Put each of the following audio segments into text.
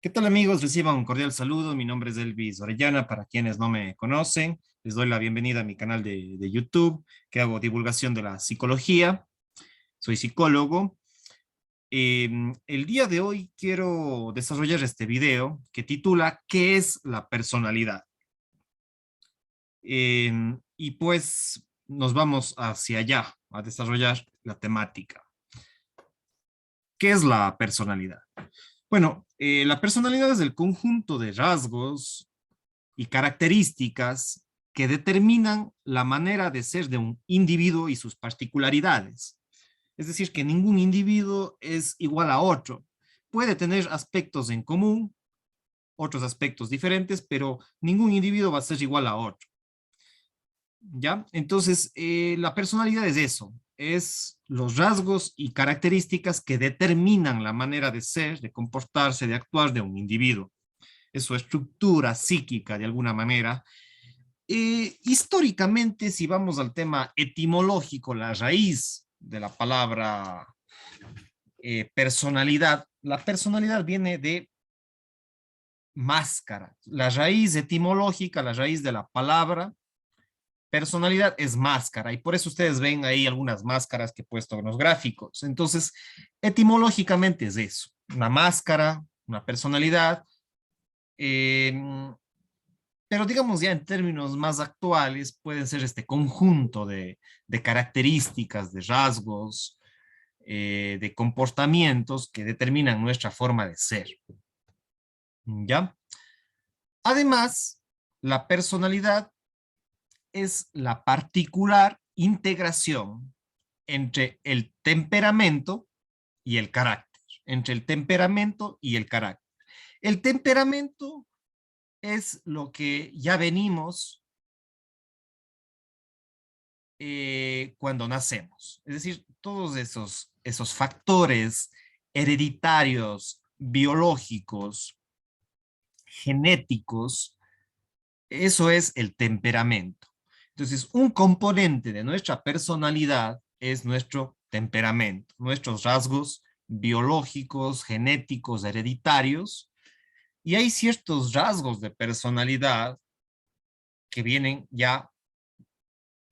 ¿Qué tal amigos? Reciban un cordial saludo. Mi nombre es Elvis Orellana. Para quienes no me conocen, les doy la bienvenida a mi canal de YouTube, que hago divulgación de la psicología. Soy psicólogo. El día de hoy quiero desarrollar este video que titula ¿Qué es la personalidad? Y pues nos vamos hacia allá a desarrollar la temática. ¿Qué es la personalidad? Bueno, la personalidad es el conjunto de rasgos y características que determinan la manera de ser de un individuo y sus particularidades. Es decir, que ningún individuo es igual a otro. Puede tener aspectos en común, otros aspectos diferentes, pero ningún individuo va a ser igual a otro. ¿Ya? Entonces, la personalidad es eso, es los rasgos y características que determinan la manera de ser, de comportarse, de actuar de un individuo. Es su estructura psíquica de alguna manera. Históricamente, si vamos al tema etimológico, la raíz de la palabra personalidad, la personalidad viene de máscara. La raíz etimológica, la raíz de la palabra personalidad es máscara, y por eso ustedes ven ahí algunas máscaras que he puesto en los gráficos. Entonces, etimológicamente es eso, una máscara, una personalidad. Eh, pero digamos ya en términos más actuales, pueden ser este conjunto de características, de rasgos, de comportamientos que determinan nuestra forma de ser. ¿Ya? Además, la personalidad es la particular integración entre el temperamento y el carácter. Entre el temperamento y el carácter. El temperamento es lo que ya venimos cuando nacemos. Es decir, todos esos factores hereditarios, biológicos, genéticos, eso es el temperamento. Entonces, un componente de nuestra personalidad es nuestro temperamento, nuestros rasgos biológicos, genéticos, hereditarios, y hay ciertos rasgos de personalidad que vienen ya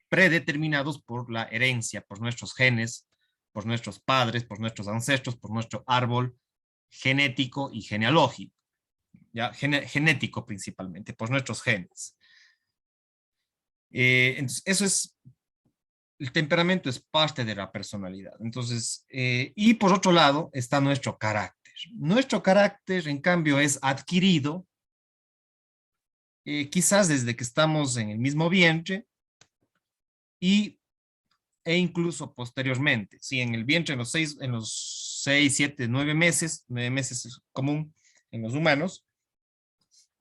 predeterminados por la herencia, por nuestros genes, por nuestros padres, por nuestros ancestros, por nuestro árbol genético y genealógico, ya genético principalmente, por nuestros genes. Entonces, eso es, el temperamento es parte de la personalidad. Entonces, y por otro lado está nuestro carácter. Nuestro carácter, en cambio, es adquirido quizás desde que estamos en el mismo vientre y, e incluso posteriormente. Sí, en el vientre, en los 7, 9 meses es común en los humanos,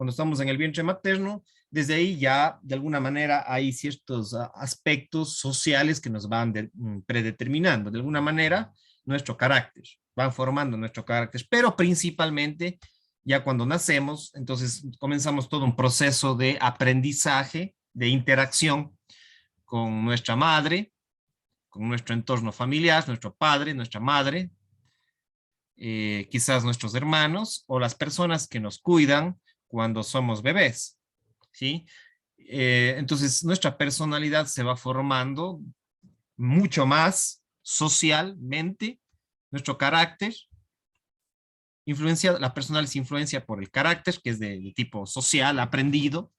cuando estamos en el vientre materno, desde ahí ya de alguna manera hay ciertos aspectos sociales que nos van predeterminando, de alguna manera, nuestro carácter, van formando nuestro carácter, pero principalmente ya cuando nacemos, entonces comenzamos todo un proceso de aprendizaje, de interacción con nuestra madre, con nuestro entorno familiar, nuestro padre, nuestra madre, quizás nuestros hermanos o las personas que nos cuidan cuando somos bebés, ¿sí? Entonces, nuestra personalidad se va formando mucho más socialmente, nuestro carácter, la personalidad se influencia por el carácter, que es de tipo social, aprendido,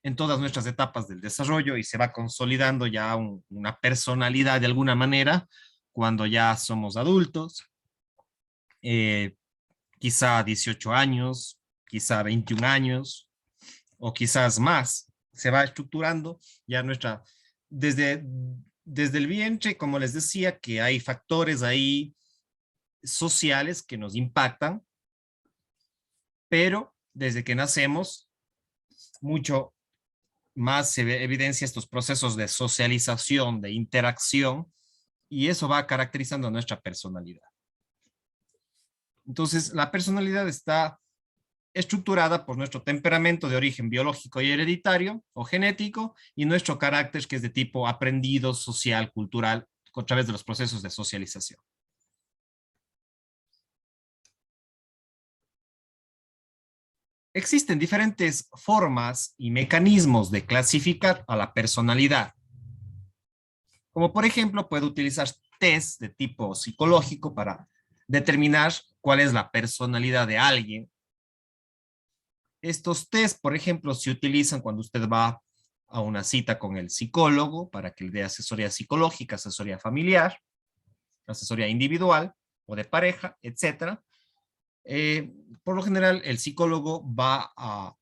en todas nuestras etapas del desarrollo y se va consolidando ya una personalidad de alguna manera cuando ya somos adultos, eh, quizá 18 años, quizá 21 años o quizás más. Se va estructurando ya nuestra, desde, desde el vientre, como les decía, que hay factores ahí sociales que nos impactan, pero desde que nacemos, mucho más se evidencia estos procesos de socialización, de interacción, y eso va caracterizando nuestra personalidad. Entonces, la personalidad está estructurada por nuestro temperamento de origen biológico y hereditario o genético y nuestro carácter que es de tipo aprendido, social, cultural, a través de los procesos de socialización. Existen diferentes formas y mecanismos de clasificar a la personalidad. Como por ejemplo, puede utilizar test de tipo psicológico para determinar cuál es la personalidad de alguien. Estos test, por ejemplo, se utilizan cuando usted va a una cita con el psicólogo para que le dé asesoría psicológica, asesoría familiar, asesoría individual o de pareja, etcétera. Por lo general, el psicólogo va a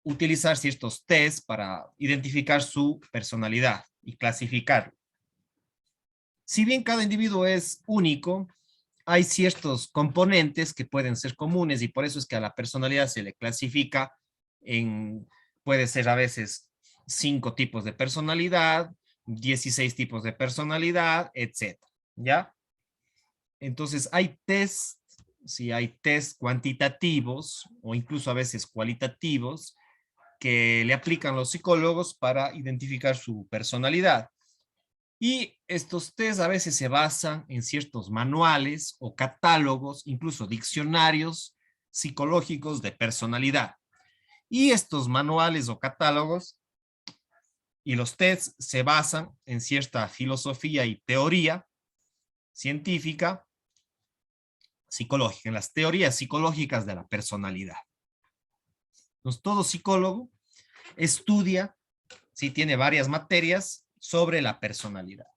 utilizar ciertos test para identificar su personalidad y clasificar. Si bien cada individuo es único, hay ciertos componentes que pueden ser comunes y por eso es que a la personalidad se le clasifica en, puede ser a veces 5 tipos de personalidad, 16 tipos de personalidad, etcétera, ¿ya? Entonces hay test, si hay test cuantitativos o incluso a veces cualitativos que le aplican los psicólogos para identificar su personalidad. Y estos test a veces se basan en ciertos manuales o catálogos, incluso diccionarios psicológicos de personalidad. Y estos manuales o catálogos y los tests se basan en cierta filosofía y teoría científica psicológica, en las teorías psicológicas de la personalidad. Entonces, todo psicólogo estudia, si tiene varias materias, sobre la personalidad.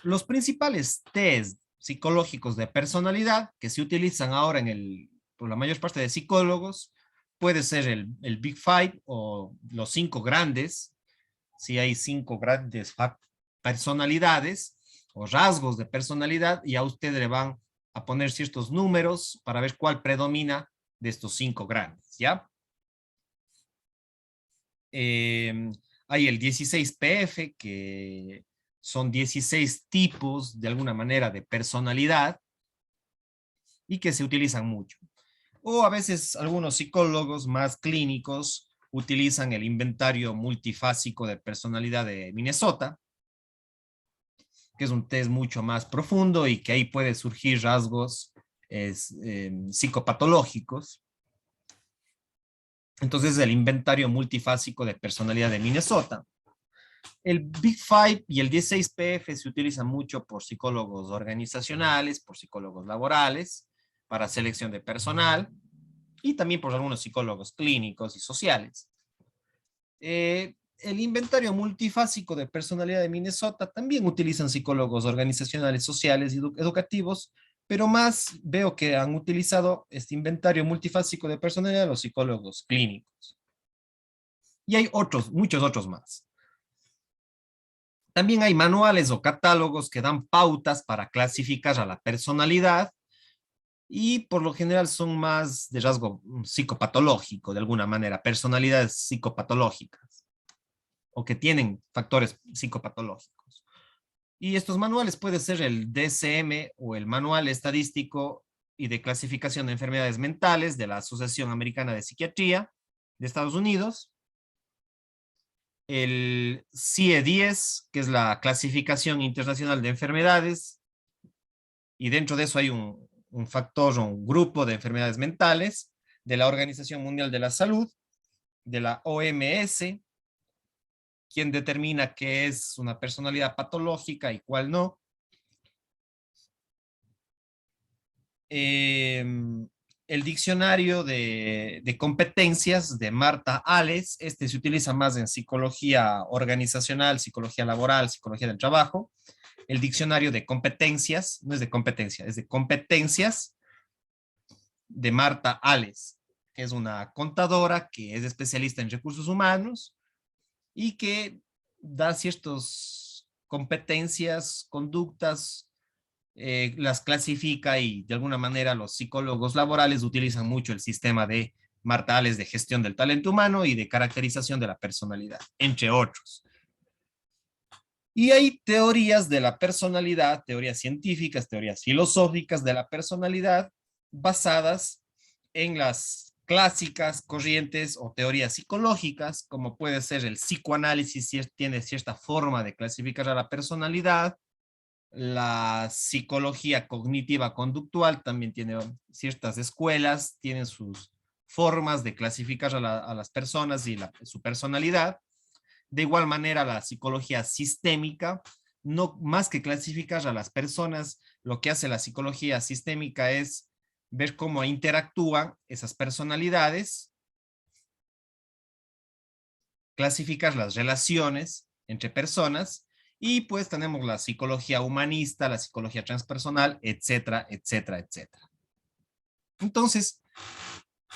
Los principales test psicológicos de personalidad que se utilizan ahora por la mayor parte de psicólogos puede ser el Big Five o los 5 grandes, si hay 5 grandes personalidades o rasgos de personalidad y a usted le van a poner ciertos números para ver cuál predomina de estos 5 grandes, ¿ya? Hay el 16PF, que son 16 tipos, de alguna manera, de personalidad y que se utilizan mucho. O a veces algunos psicólogos más clínicos utilizan el inventario multifásico de personalidad de Minnesota, que es un test mucho más profundo y que ahí puede surgir rasgos psicopatológicos. Entonces, el inventario multifásico de personalidad de Minnesota. El Big Five y el 16PF se utilizan mucho por psicólogos organizacionales, por psicólogos laborales, para selección de personal y también por algunos psicólogos clínicos y sociales. El inventario multifásico de personalidad de Minnesota también utilizan psicólogos organizacionales, sociales y educativos, pero más veo que han utilizado este inventario multifásico de personalidad los psicólogos clínicos. Y hay otros, muchos otros más. También hay manuales o catálogos que dan pautas para clasificar a la personalidad y por lo general son más de rasgo psicopatológico, de alguna manera, personalidades psicopatológicas o que tienen factores psicopatológicos. Y estos manuales pueden ser el DSM o el Manual Estadístico y de Clasificación de Enfermedades Mentales de la Asociación Americana de Psiquiatría de Estados Unidos, el CIE-10, que es la Clasificación Internacional de Enfermedades, y dentro de eso hay un factor o un grupo de enfermedades mentales de la Organización Mundial de la Salud, de la OMS, quien determina qué es una personalidad patológica y cuál no. El diccionario de competencias de Marta Ales, este se utiliza más en psicología organizacional, psicología laboral, psicología del trabajo. El diccionario de competencias, no es de competencia, es de competencias de Marta Ales, que es una contadora que es especialista en recursos humanos y que da ciertas competencias, conductas, las clasifica y de alguna manera los psicólogos laborales utilizan mucho el sistema de Marta Ales de gestión del talento humano y de caracterización de la personalidad, entre otros. Y hay teorías de la personalidad, teorías científicas, teorías filosóficas de la personalidad basadas en las clásicas corrientes o teorías psicológicas, como puede ser el psicoanálisis, si tiene cierta forma de clasificar a la personalidad, La psicología cognitiva conductual también tiene ciertas escuelas, tienen sus formas de clasificar a las personas y su personalidad. De igual manera, la psicología sistémica, no más que clasificar a las personas, lo que hace la psicología sistémica es ver cómo interactúan esas personalidades, clasificar las relaciones entre personas y pues tenemos la psicología humanista, la psicología transpersonal, etcétera, etcétera, etcétera. Entonces,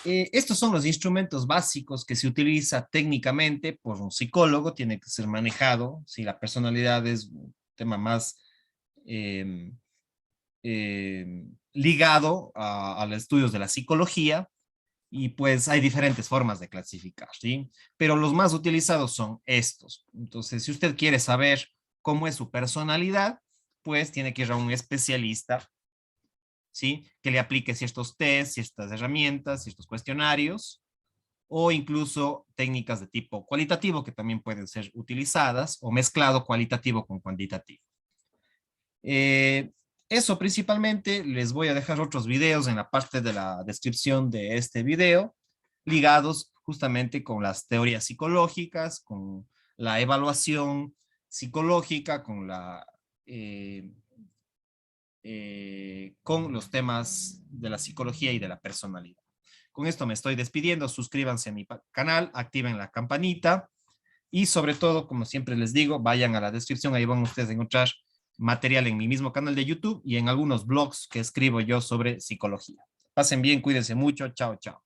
estos son los instrumentos básicos que se utiliza técnicamente por un psicólogo, tiene que ser manejado, si la personalidad es un tema más eh, ligado a los estudios de la psicología, y pues hay diferentes formas de clasificar, ¿sí? Pero los más utilizados son estos. Entonces, si usted quiere saber cómo es su personalidad, pues tiene que ir a un especialista, ¿sí? Que le aplique ciertos test, ciertas herramientas, ciertos cuestionarios, o incluso técnicas de tipo cualitativo que también pueden ser utilizadas, o mezclado cualitativo con cuantitativo. Eh, Eso principalmente. Les voy a dejar otros videos en la parte de la descripción de este video, ligados justamente con las teorías psicológicas, con la evaluación psicológica, eh, con los temas de la psicología y de la personalidad. Con esto me estoy despidiendo. Suscríbanse a mi canal, activen la campanita y sobre todo, como siempre les digo, vayan a la descripción, ahí van ustedes a encontrar material en mi mismo canal de YouTube y en algunos blogs que escribo yo sobre psicología. Pasen bien, cuídense mucho, chao, chao.